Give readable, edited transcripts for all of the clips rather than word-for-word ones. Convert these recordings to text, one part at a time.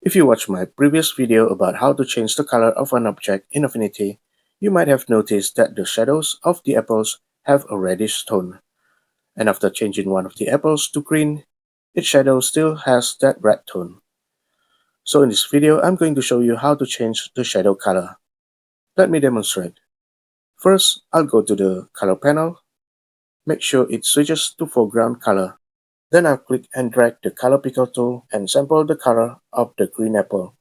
If you watched my previous video about how to change the color of an object in Affinity, you might have noticed that the shadows of the apples have a reddish tone. And after changing one of the apples to green, its shadow still has that red tone. So in this video, I'm going to show you how to change the shadow color. Let me demonstrate. First, I'll go to the color panel, make sure it switches to foreground color. Then I'll click and drag the color picker tool and sample the color of the green apple.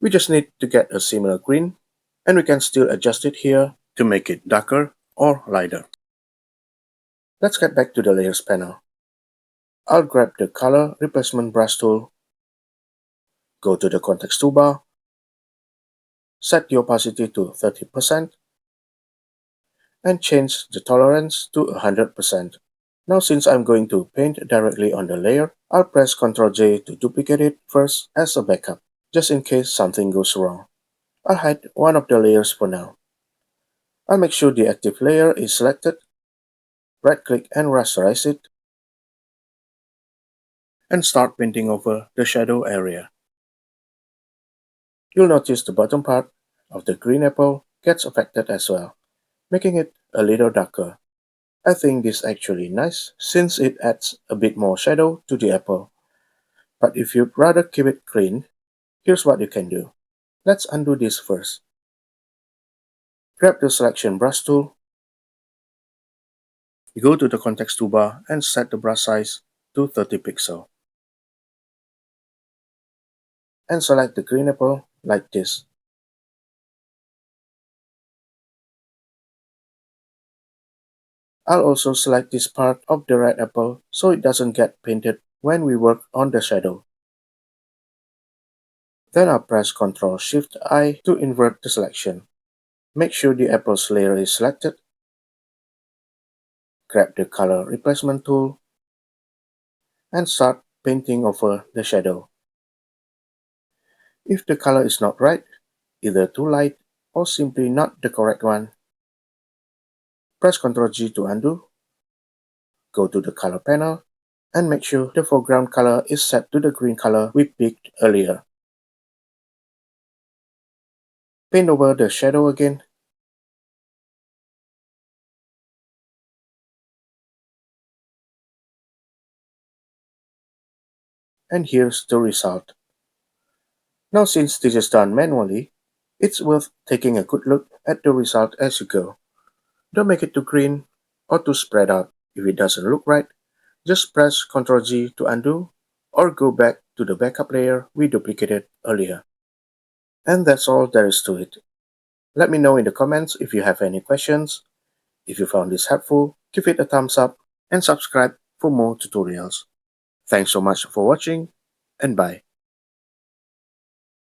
We just need to get a similar green, and we can still adjust it here to make it darker or lighter. Let's get back to the layers panel. I'll grab the color replacement brush tool, go to the context toolbar, set the opacity to 30%, and change the tolerance to 100%. Now since I'm going to paint directly on the layer, I'll press Ctrl J to duplicate it first as a backup, just in case something goes wrong. I'll hide one of the layers for now. I'll make sure the active layer is selected, right-click and rasterize it, and start painting over the shadow area. You'll notice the bottom part of the green apple gets affected as well, making it a little darker. I think this is actually nice since it adds a bit more shadow to the apple. But if you'd rather keep it clean, here's what you can do. Let's undo this first. Grab the selection brush tool, go to the context toolbar and set the brush size to 30 pixels. And select the green apple like this. I'll also select this part of the red apple so it doesn't get painted when we work on the shadow. Then I'll press Ctrl-Shift-I to invert the selection. Make sure the apple's layer is selected. Grab the color replacement tool and start painting over the shadow. If the color is not right, either too light or simply not the correct one, press Ctrl G to undo, go to the color panel, and make sure the foreground color is set to the green color we picked earlier. Paint over the shadow again, and here's the result. Now since this is done manually, it's worth taking a good look at the result as you go. Don't make it too green or too spread out. If it doesn't look right, just press Ctrl G to undo or go back to the backup layer we duplicated earlier. And that's all there is to it. Let me know in the comments if you have any questions. If you found this helpful, give it a thumbs up and subscribe for more tutorials. Thanks so much for watching, and bye.